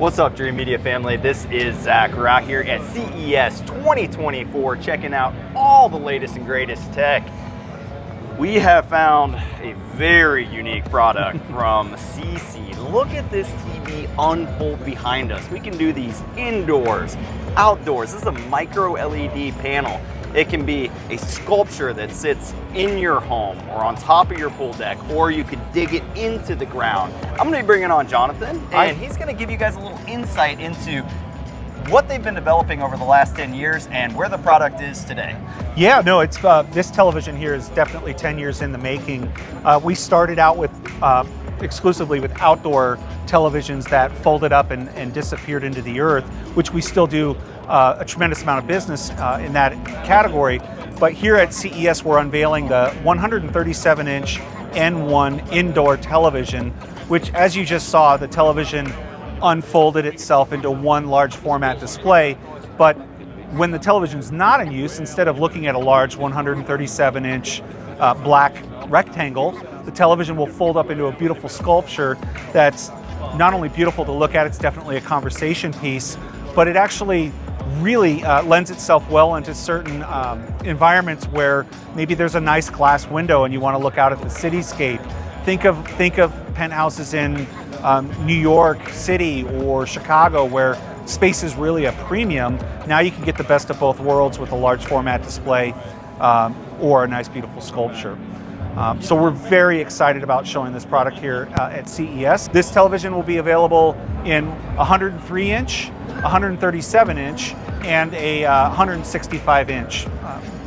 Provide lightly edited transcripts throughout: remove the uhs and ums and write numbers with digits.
What's up, Dreamedia family? This is Zach. We're out here at CES 2024 checking out all the latest and greatest tech. We have found a very unique product from CC. Look at this TV unfold behind us. We can do these indoors, outdoors. This is a micro LED panel. It can be a sculpture that sits in your home or on top of your pool deck, or you could dig it into the ground. I'm gonna be bringing on Jonathan, and he's gonna give you guys a little insight into what they've been developing over the last 10 years and where the product is today. Yeah, no, it's this television here is definitely 10 years in the making. We started out with exclusively with outdoor televisions that folded up and disappeared into the earth, which we still do a tremendous amount of business in that category. But here at CES, we're unveiling the 137-inch N1 indoor television, which, as you just saw, the television unfolded itself into one large format display. But when the television's not in use, instead of looking at a large 137-inch black rectangle, the television will fold up into a beautiful sculpture that's not only beautiful to look at, it's definitely a conversation piece, but it actually really lends itself well into certain environments where maybe there's a nice glass window and you want to look out at the cityscape. Think of penthouses in New York City or Chicago where space is really a premium. Now you can get the best of both worlds with a large format display or a nice beautiful sculpture. So we're very excited about showing this product here at CES. This television will be available in 103-inch, 137-inch, and a 165-inch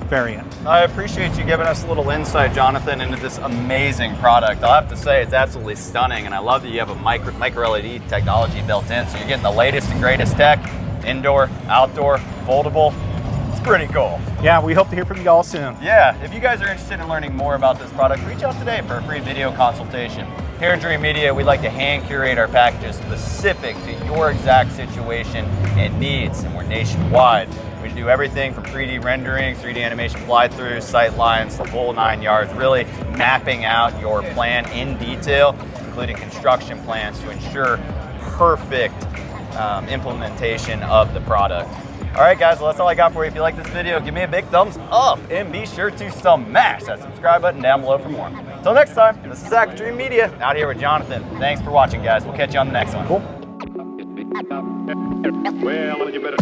variant. I appreciate you giving us a little insight, Jonathan, into this amazing product. I'll have to say it's absolutely stunning, and I love that you have a micro LED technology built in, so you're getting the latest and greatest tech, indoor, outdoor, foldable. It's pretty cool. Yeah, we hope to hear from you all soon. Yeah, if you guys are interested in learning more about this product, reach out today for a free video consultation. Here at Dreamedia, we like to hand curate our packages specific to your exact situation and needs, and we're nationwide. We do everything from 3D rendering, 3D animation, fly-through, sightlines, the whole 9 yards, really mapping out your plan in detail, including construction plans to ensure perfect implementation of the product. All right, guys, well, that's all I got for you. If you like this video, give me a big thumbs up and be sure to smash that subscribe button down below for more. Until next time, this is Zach with Dreamedia, out here with Jonathan. Thanks for watching, guys. We'll catch you on the next one. Cool. Well, you better